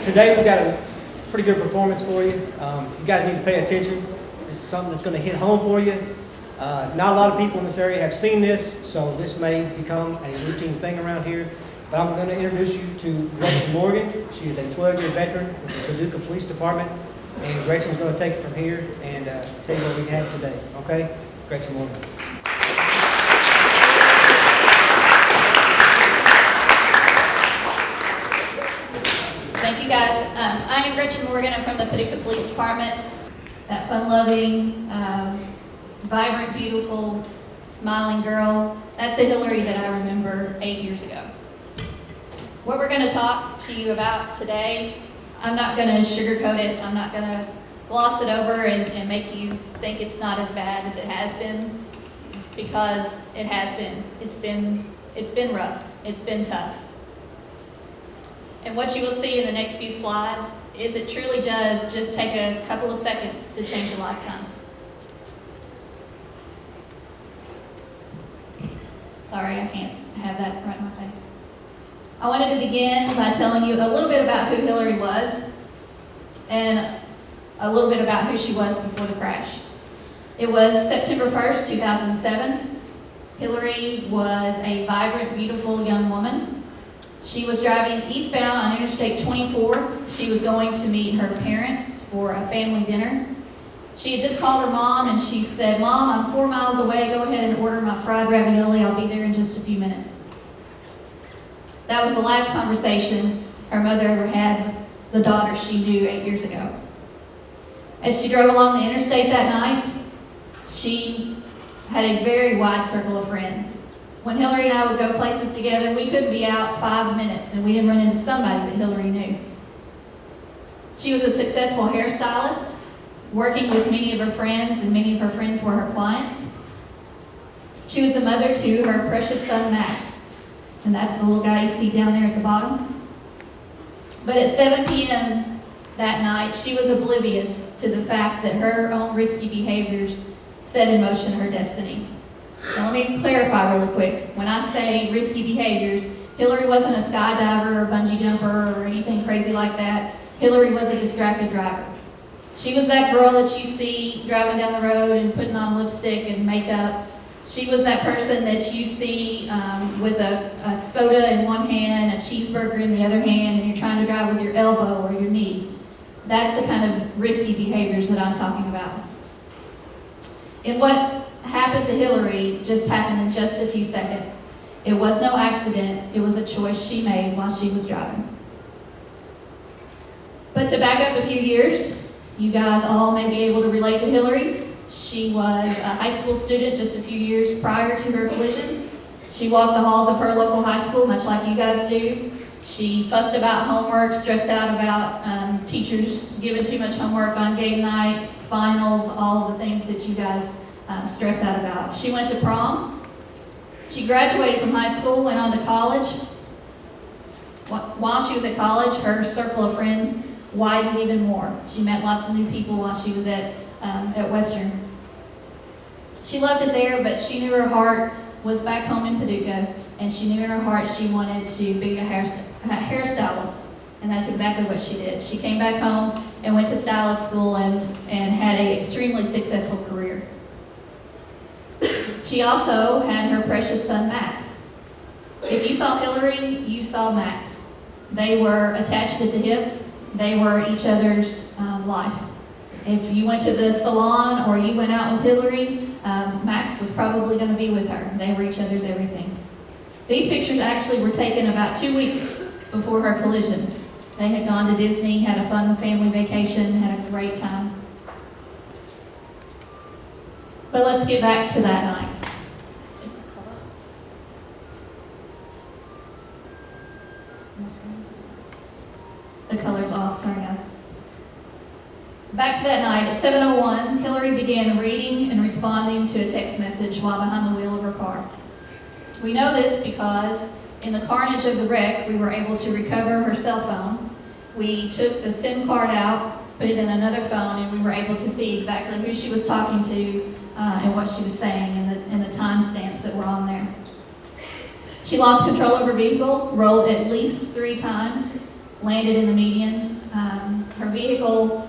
Today we've got a pretty good performance for you. You guys need to pay attention. This is something that's going to hit home for you. Not a lot of people in this area have seen this, so this may become a routine thing around here. But I'm going to introduce you to Gretchen Morgan. She is a 12-year veteran with the Paducah Police Department, and Gretchen's going to take it from here and tell you what we have today. Okay? Gretchen Morgan. Thank you, guys. I am Gretchen Morgan. I'm from the Paducah Police Department. That fun-loving, vibrant, beautiful, smiling girl. That's the Hillary that I remember 8 years ago. What we're going to talk to you about today, I'm not going to sugarcoat it. I'm not going to gloss it over and make you think it's not as bad as it has been, because it has been. It's been rough. It's been tough. And what you will see in the next few slides is it truly does just take a couple of seconds to change a lifetime. Sorry, I can't have that right in my face. I wanted to begin by telling you a little bit about who Hillary was and a little bit about who she was before the crash. It was September 1st, 2007. Hillary was a vibrant, beautiful young woman. She was driving eastbound on Interstate 24. She was going to meet her parents for a family dinner. She had just called her mom and she said, "Mom, I'm 4 miles away. Go ahead and order my fried ravioli. I'll be there in just a few minutes." That was the last conversation her mother ever had with the daughter she knew 8 years ago. As she drove along the interstate that night, she had a very wide circle of friends. When Hillary and I would go places together, we couldn't be out 5 minutes and we didn't run into somebody that Hillary knew. She was a successful hairstylist, working with many of her friends, and many of her friends were her clients. She was a mother to her precious son, Max. And that's the little guy you see down there at the bottom. But at 7 p.m. that night, she was oblivious to the fact that her own risky behaviors set in motion her destiny. Now let me clarify really quick. When I say risky behaviors, Hillary wasn't a skydiver or bungee jumper or anything crazy like that. Hillary was a distracted driver. She was that girl that you see driving down the road and putting on lipstick and makeup. She was that person that you see with a soda in one hand, a cheeseburger in the other hand, and you're trying to drive with your elbow or your knee. That's the kind of risky behaviors that I'm talking about. And what happened to Hillary just happened in just a few seconds. It was no accident. It was a choice she made while she was driving. But to back up a few years, you guys all may be able to relate to Hillary. She was a high school student just a few years prior to her collision. She walked the halls of her local high school, much like you guys do. She fussed about homework, stressed out about teachers giving too much homework on game nights, finals, all of the things that you guys stress out about. She went to prom. She graduated from high school, went on to college. While she was at college, her circle of friends widened even more. She met lots of new people while she was at Western. She loved it there, but she knew her heart was back home in Paducah, and she knew in her heart she wanted to be a hairstylist, and that's exactly what she did. She came back home and went to stylist school and had an extremely successful career. She also had her precious son, Max. If you saw Hillary, you saw Max. They were attached at the hip. They were each other's life. If you went to the salon or you went out with Hillary, Max was probably going to be with her. They were each other's everything. These pictures actually were taken about 2 weeks before her collision. They had gone to Disney, had a fun family vacation, had a great time. But let's get back to that night. The color's off, sorry guys. Back to that night, at 7:01, Hillary began reading and responding to a text message while behind the wheel of her car. We know this because in the carnage of the wreck, we were able to recover her cell phone. We took the SIM card out, put it in another phone, and we were able to see exactly who she was talking to and what she was saying and the timestamps that were on there. She lost control of her vehicle, rolled at least 3 times, landed in the median. Her vehicle,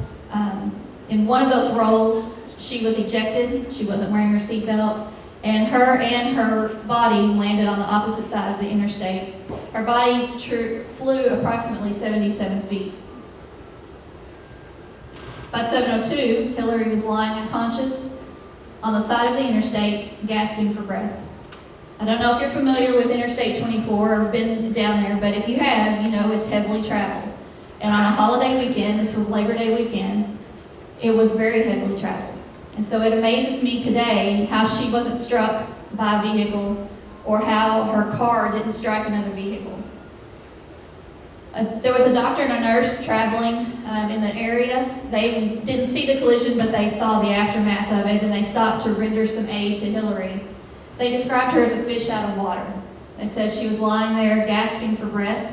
in one of those rolls, she was ejected. She wasn't wearing her seatbelt. And her body landed on the opposite side of the interstate. Her body flew approximately 77 feet. By 7:02, Hillary was lying unconscious on the side of the interstate, gasping for breath. I don't know if you're familiar with Interstate 24 or have been down there, but if you have, you know it's heavily traveled. And on a holiday weekend, this was Labor Day weekend, it was very heavily traveled. And so it amazes me today how she wasn't struck by a vehicle or how her car didn't strike another vehicle. There was a doctor and a nurse traveling in the area. They didn't see the collision, but they saw the aftermath of it, and they stopped to render some aid to Hillary. They described her as a fish out of water. They said she was lying there gasping for breath.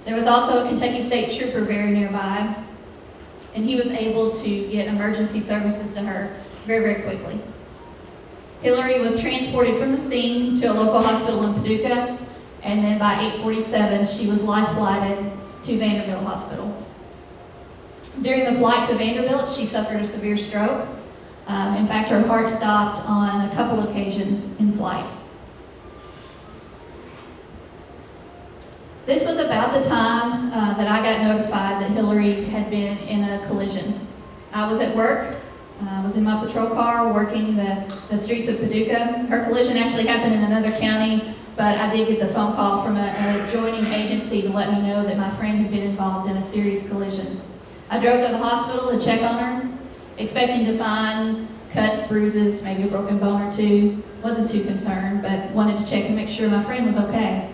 There was also a Kentucky State Trooper very nearby, and he was able to get emergency services to her very, very quickly. Hillary was transported from the scene to a local hospital in Paducah, and then by 8:47, she was life-flighted to Vanderbilt Hospital. During the flight to Vanderbilt, she suffered a severe stroke. In fact, her heart stopped on a couple occasions in flight. This was about the time that I got notified that Hillary had been in a collision. I was at work. I was in my patrol car working the streets of Paducah. Her collision actually happened in another county, but I did get the phone call from an adjoining agency to let me know that my friend had been involved in a serious collision. I drove to the hospital to check on her, expecting to find cuts, bruises, maybe a broken bone or two. Wasn't too concerned, but wanted to check and make sure my friend was okay.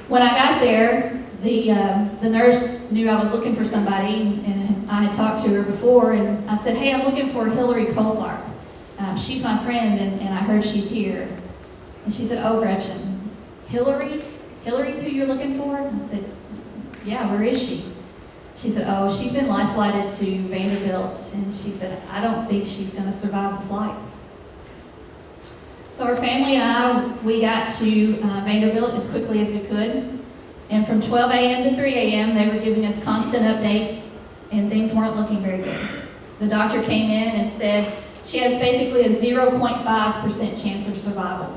When I got there, the nurse knew I was looking for somebody, and I had talked to her before, and I said, "Hey, I'm looking for Hillary Coltharp. She's my friend, and I heard she's here." And she said, "Oh, Gretchen, Hillary? Hillary's who you're looking for?" And I said, "Yeah, where is she?" She said, "Oh, she's been life-flighted to Vanderbilt," and she said, "I don't think she's going to survive the flight." So her family and I, we got to Vanderbilt as quickly as we could. And from 12 a.m. to 3 a.m., they were giving us constant updates, and things weren't looking very good. The doctor came in and said she has basically a 0.5% chance of survival.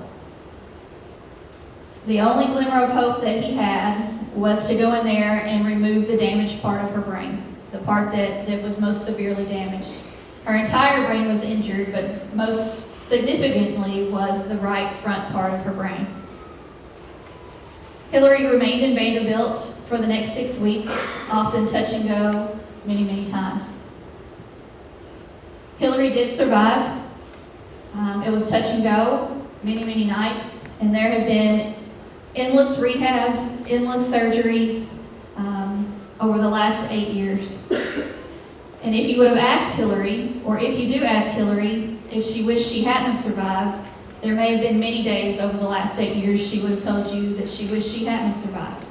The only glimmer of hope that he had was to go in there and remove the damaged part of her brain, the part that was most severely damaged. Her entire brain was injured, but most significantly was the right front part of her brain. Hillary remained in Vanderbilt for the next 6 weeks, often touch and go many, many times. Hillary did survive. It was touch and go many, many nights, and there have been endless rehabs, endless surgeries over the last 8 years. And if you would have asked Hillary, or if you do ask Hillary, if she wished she hadn't survived, there may have been many days over the last 8 years she would have told you that she wished she hadn't survived.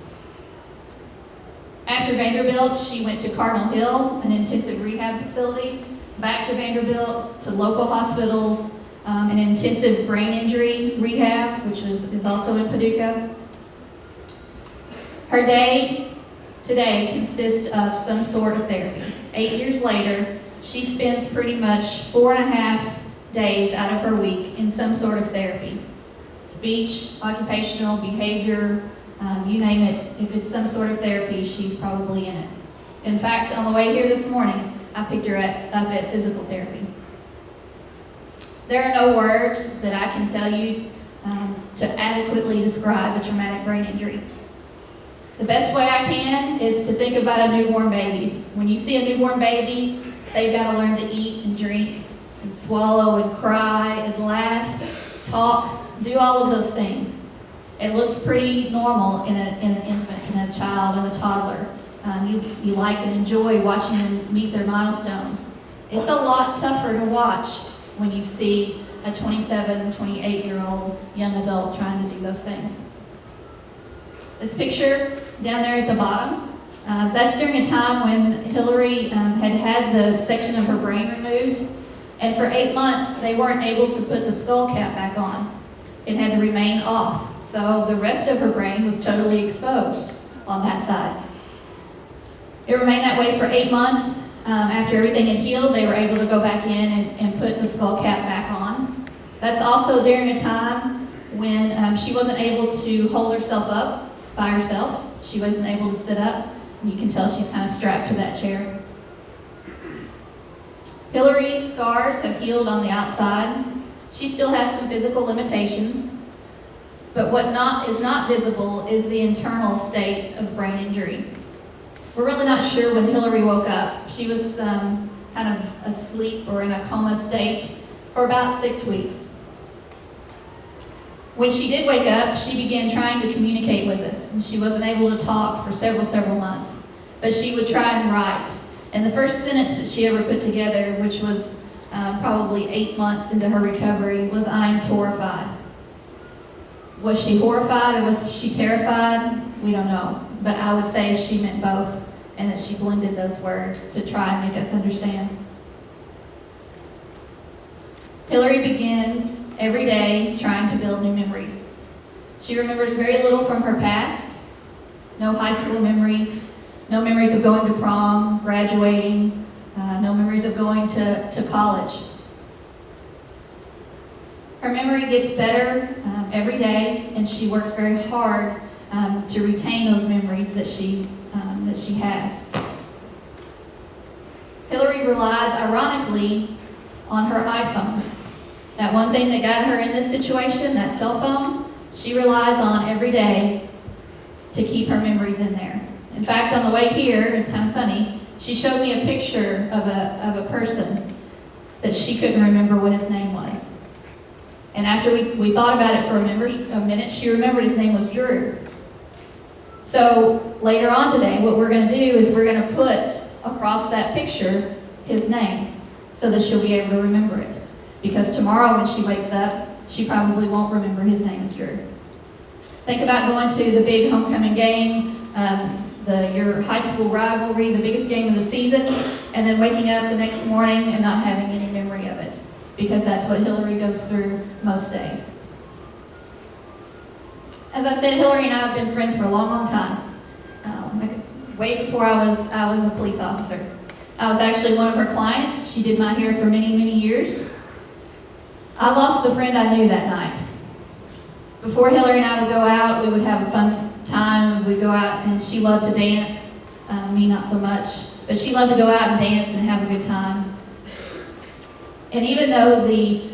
After Vanderbilt, she went to Cardinal Hill, an intensive rehab facility, back to Vanderbilt, to local hospitals, an intensive brain injury rehab, which is also in Paducah. Her day today consists of some sort of therapy. 8 years later, she spends pretty much 4.5 days out of her week in some sort of therapy. Speech, occupational, behavior, you name it. If it's some sort of therapy, she's probably in it. In fact, on the way here this morning, I picked her up at physical therapy. There are no words that I can tell you to adequately describe a traumatic brain injury. The best way I can is to think about a newborn baby. When you see a newborn baby, they've got to learn to eat and drink and swallow and cry and laugh, talk, do all of those things. It looks pretty normal in an infant and a child and a toddler. You like and enjoy watching them meet their milestones. It's a lot tougher to watch when you see a 27, 28-year-old young adult trying to do those things. This picture down there at the bottom, that's during a time when Hillary had the section of her brain removed, and for 8 months they weren't able to put the skull cap back on. It had to remain off, so the rest of her brain was totally exposed on that side. It remained that way for 8 months. After everything had healed, they were able to go back in and put the skull cap back on. That's also during a time when she wasn't able to hold herself up by herself. She wasn't able to sit up. And you can tell she's kind of strapped to that chair. Hillary's scars have healed on the outside. She still has some physical limitations, but what is not visible is the internal state of brain injury. We're really not sure when Hillary woke up. She was kind of asleep or in a coma state for about 6 weeks. When she did wake up, she began trying to communicate with us, and she wasn't able to talk for several months, but she would try and write. And the first sentence that she ever put together, which was probably 8 months into her recovery, was "I'm terrified." Was she horrified or was she terrified? We don't know. But I would say she meant both, and that she blended those words to try and make us understand. Hillary begins every day trying to build new memories. She remembers very little from her past. No high school memories, no memories of going to prom, graduating, no memories of going to college. Her memory gets better every day, and she works very hard to retain those memories that she has. Hillary relies, ironically, on her iPhone. That one thing that got her in this situation, that cell phone, she relies on every day to keep her memories in there. In fact, on the way here, it's kind of funny, she showed me a picture of a person that she couldn't remember what his name was. And after we thought about it for a minute, she remembered his name was Drew. So later on today, what we're going to do is we're going to put across that picture his name so that she'll be able to remember it. Because tomorrow when she wakes up, she probably won't remember his name is Drew. Think about going to the big homecoming game, your high school rivalry, the biggest game of the season, and then waking up the next morning and not having any memory of it. Because that's what Hillary goes through most days. As I said, Hillary and I have been friends for a long time. Way before I was a police officer. I was actually one of her clients. She did my hair for many years. I lost the friend I knew that night. Before Hillary and I would go out, we would have a fun time. We'd go out, and she loved to dance. Me, not so much. But she loved to go out and dance and have a good time. And even though the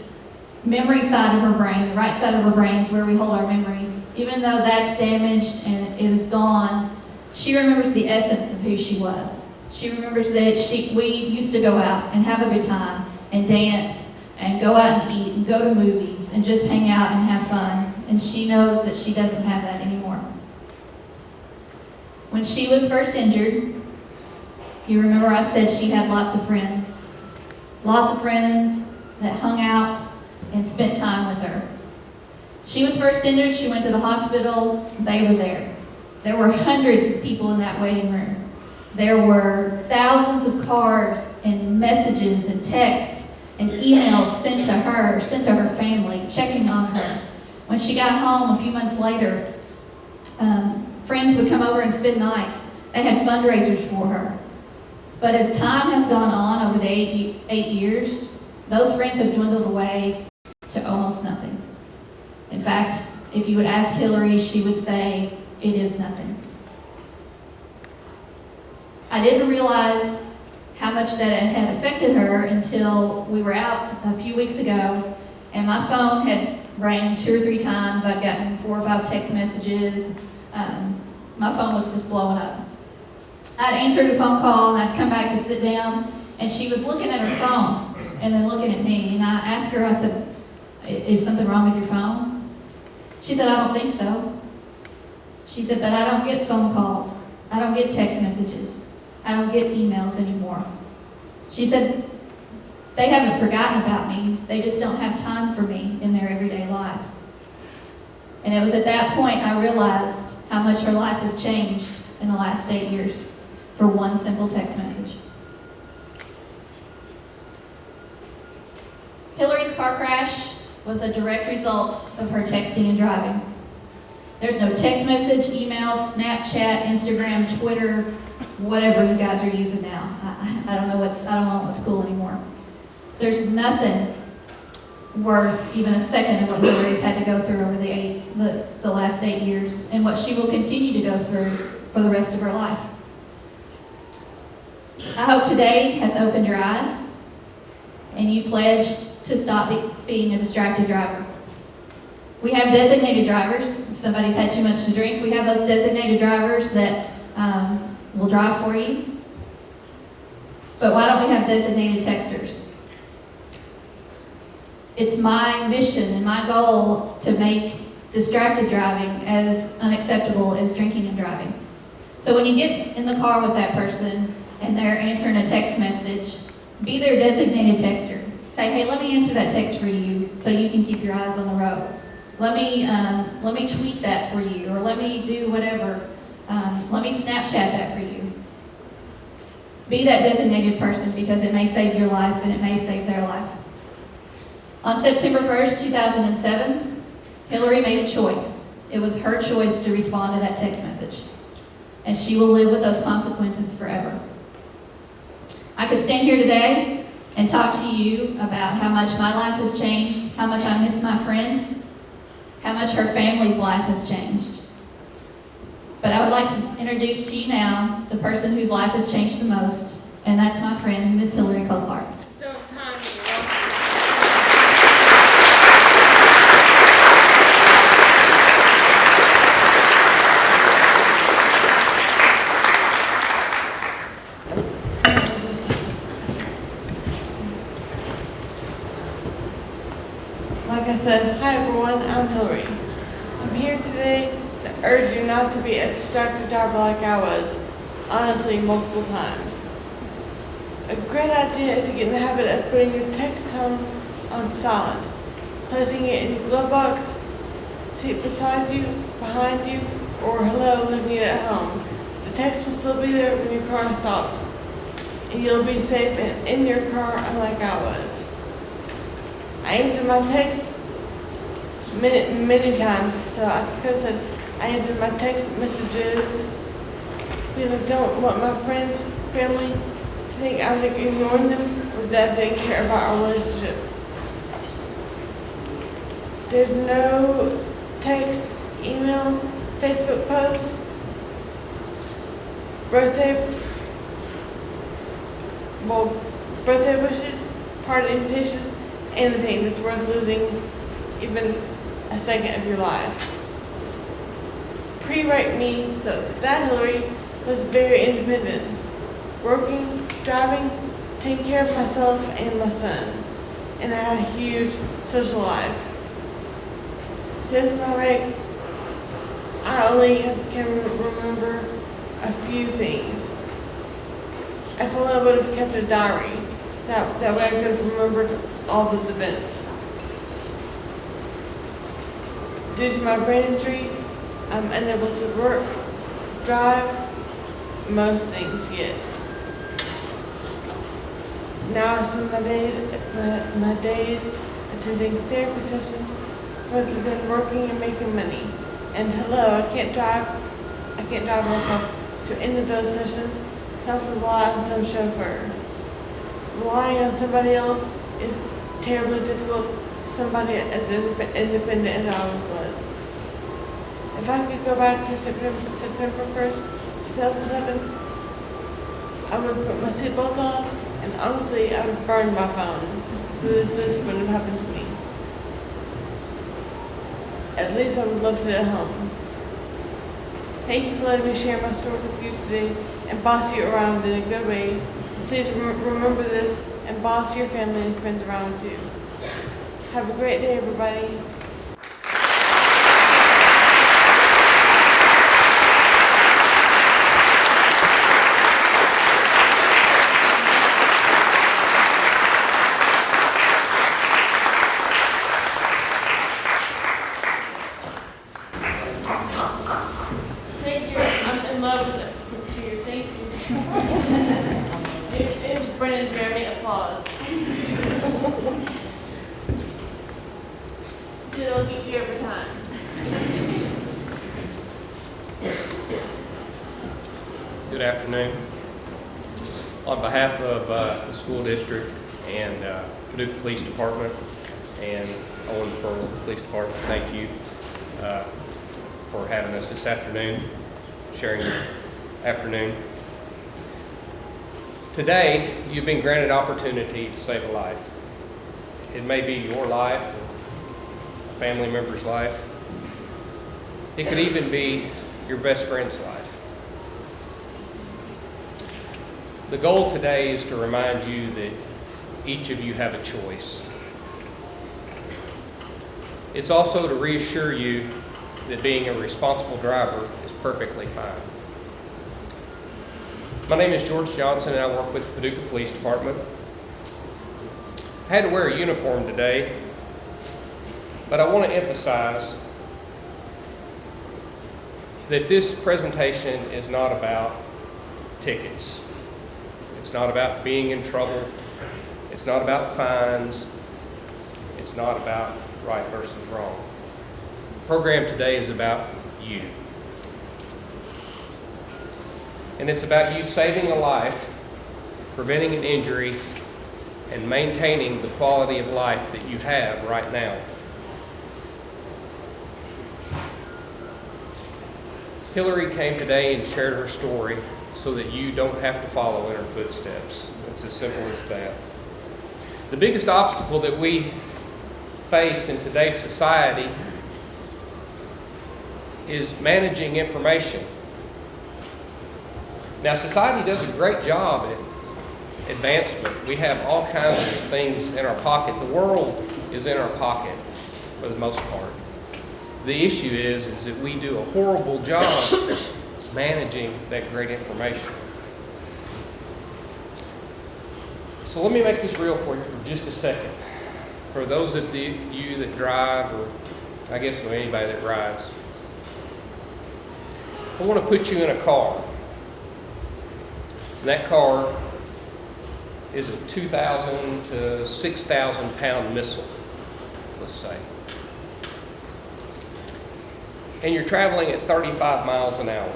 memory side of her brain, the right side of her brain is where we hold our memories, even though that's damaged and it is gone, she remembers the essence of who she was. She remembers that we used to go out and have a good time and dance and go out and eat and go to movies and just hang out and have fun. And she knows that she doesn't have that anymore. When she was first injured, you remember I said she had lots of friends. Lots of friends that hung out and spent time with her. She was first injured, she went to the hospital, they were there. There were hundreds of people in that waiting room. There were thousands of cards and messages and texts and emails sent to her family, checking on her. When she got home a few months later, friends would come over and spend nights. They had fundraisers for her. But as time has gone on over the eight years, those friends have dwindled away to almost nothing. In fact, if you would ask Hillary, she would say, it is nothing. I didn't realize how much that it had affected her until we were out a few weeks ago, and my phone had rang 2 or 3 times. I'd gotten 4 or 5 text messages. My phone was just blowing up. I'd answered a phone call, and I'd come back to sit down, and she was looking at her phone and then looking at me. And I asked her, I said, is something wrong with your phone? She said, I don't think so. She said, but I don't get phone calls. I don't get text messages. I don't get emails anymore. She said, they haven't forgotten about me. They just don't have time for me in their everyday lives. And it was at that point I realized how much her life has changed in the last 8 years. For one simple text message. Hillary's car crash was a direct result of her texting and driving. There's no text message, email, Snapchat, Instagram, Twitter, whatever you guys are using now. I don't know what's cool anymore. There's nothing worth even a second of what Hillary's had to go through over the last 8 years, and what she will continue to go through for the rest of her life. I hope today has opened your eyes, and you pledged to stop being a distracted driver. We have designated drivers. If somebody's had too much to drink, we have those designated drivers that will drive for you. But why don't we have designated texters? It's my mission and my goal to make distracted driving as unacceptable as drinking and driving. So when you get in the car with that person and they're answering a text message, be their designated texter. Say, hey, let me answer that text for you so you can keep your eyes on the road. Let me tweet that for you, or let me do whatever. Let me Snapchat that for you. Be that designated person, because it may save your life and it may save their life. On September 1st, 2007, Hillary made a choice. It was her choice to respond to that text message, and she will live with those consequences forever. I could stand here today and talk to you about how much my life has changed, how much I miss my friend, how much her family's life has changed. But I would like to introduce to you now the person whose life has changed the most, and that's my friend, Miss Hillary Colfart. Like I said, hi everyone, I'm Hillary. I'm here today to urge you not to be a distracted driver like I was, honestly, multiple times. A great idea is to get in the habit of putting your text tone on silent, placing it in your glove box, seat beside you, behind you, or hello, leaving it at home. The text will still be there when your car stops, and you'll be safe and in your car unlike I was. I answered my text many times, so I could have said I answered my text messages because I don't want my friends, family to think I was ignoring them or that I didn't care about our relationship. There's no text, email, Facebook post, birthday wishes, party invitations, anything that's worth losing even a second of your life. Pre-write me, so that Hillary was very independent, working, driving, taking care of myself and my son, and I had a huge social life. Since my wreck, I only can remember a few things. If only I would have kept a diary, that way I could have remembered all those events. Due to my brain injury, I'm unable to work, drive, most things yet. Now I spend my days attending therapy sessions rather than working and making money. And hello, I can't drive myself to any of those sessions, so I have to rely on some chauffeur. Relying on somebody else is terribly difficult for somebody as independent as I always was. If I could go back to September 1st, 2007, I would put my seatbelt on, and honestly, I would burn my phone, so this wouldn't have happened to me. At least I would love to at home. Thank you for letting me share my story with you today and boss you around in a good way. Please remember this and boss your family and friends around too. Have a great day, everybody. Thank you. I'm in love with it. Cheers. Thank you. It was Brennan Jeremy. Applause. It'll keep you every time. Good afternoon. On behalf of the school district and Paducah Police Department and Owensboro Police Department, thank you for having us this afternoon, sharing your afternoon. Today, you've been granted opportunity to save a life. It may be your life, or a family member's life. It could even be your best friend's life. The goal today is to remind you that each of you have a choice. It's also to reassure you that being a responsible driver is perfectly fine. My name is George Johnson and I work with the Paducah Police Department. I had to wear a uniform today, but I want to emphasize that this presentation is not about tickets. It's not about being in trouble. It's not about fines. It's not about right versus wrong. The program today is about you. And it's about you saving a life, preventing an injury, and maintaining the quality of life that you have right now. Hillary came today and shared her story so that you don't have to follow in her footsteps. It's as simple as that. The biggest obstacle that we face in today's society is managing information. Now, society does a great job at advancement. We have all kinds of things in our pocket. The world is in our pocket for the most part. The issue is that we do a horrible job managing that great information. So let me make this real for you for just a second. For those of you that drive, or I guess anybody that rides, I want to put you in a car. And that car is a 2,000 to 6,000 pound missile, let's say. And you're traveling at 35 miles an hour.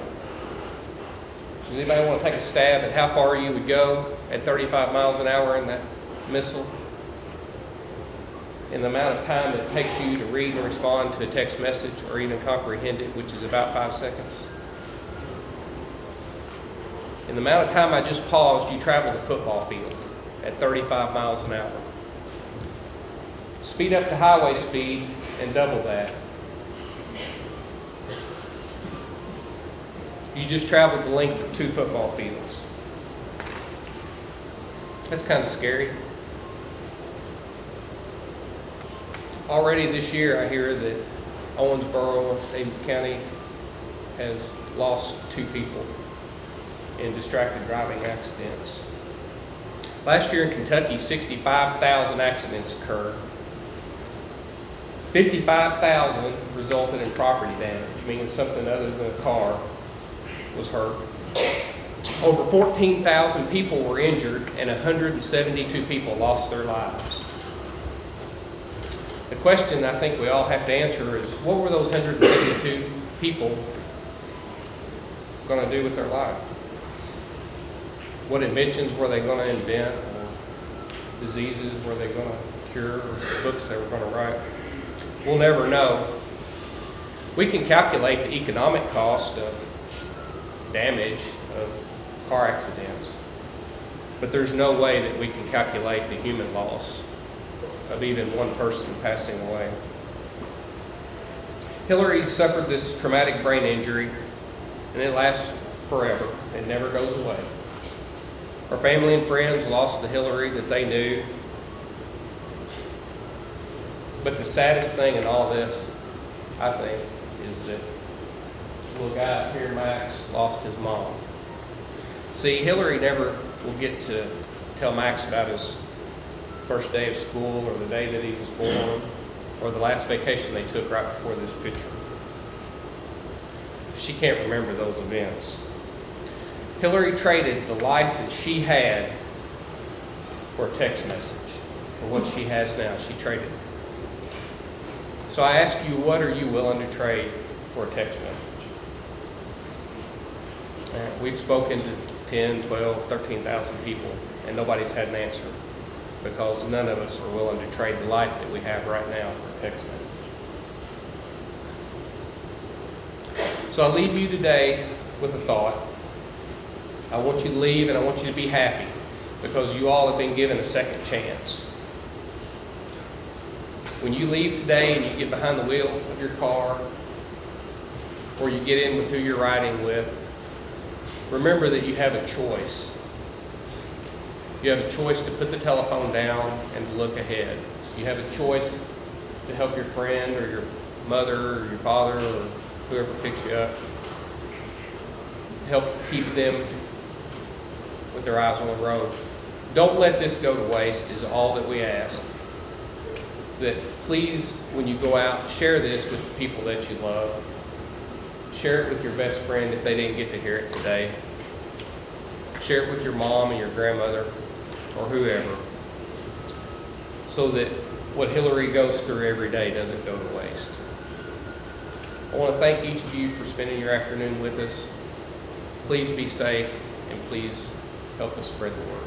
Does anybody want to take a stab at how far you would go at 35 miles an hour in that missile? In the amount of time that it takes you to read and respond to a text message or even comprehend it, which is about 5 seconds. In the amount of time I just paused, you traveled a football field at 35 miles an hour. Speed up to highway speed and double that. You just traveled the length of 2 football fields. That's kind of scary. Already this year, I hear that Owensboro, Davies County, has lost 2 people in distracted driving accidents. Last year in Kentucky, 65,000 accidents occurred. 55,000 resulted in property damage, meaning something other than a car was hurt. Over 14,000 people were injured and 172 people lost their lives. The question I think we all have to answer is, what were those 172 people going to do with their life? What inventions were they going to invent? Or diseases were they going to cure? Or books they were going to write? We'll never know. We can calculate the economic cost of damage of car accidents, but there's no way that we can calculate the human loss of even one person passing away. Hillary suffered this traumatic brain injury, and it lasts forever. It never goes away. Her family and friends lost the Hillary that they knew. But the saddest thing in all this, I think, is that little guy up here, Max, lost his mom. See, Hillary never will get to tell Max about his first day of school or the day that he was born or the last vacation they took right before this picture. She can't remember those events. Hillary traded the life that she had for a text message, for what she has now. She traded. So I ask you, what are you willing to trade for a text message? We've spoken to 10, 12, 13,000 people, and nobody's had an answer because none of us are willing to trade the life that we have right now for a text message. So I leave you today with a thought. I want you to leave and I want you to be happy because you all have been given a second chance. When you leave today and you get behind the wheel of your car or you get in with who you're riding with, remember that you have a choice. You have a choice to put the telephone down and to look ahead. You have a choice to help your friend or your mother or your father or whoever picks you up. Help keep them with their eyes on the road. Don't let this go to waste is all that we ask. That please, when you go out, share this with the people that you love. Share it with your best friend if they didn't get to hear it today. Share it with your mom and your grandmother or whoever, so that what Hillary goes through every day doesn't go to waste. I want to thank each of you for spending your afternoon with us. Please be safe and please help us spread the word.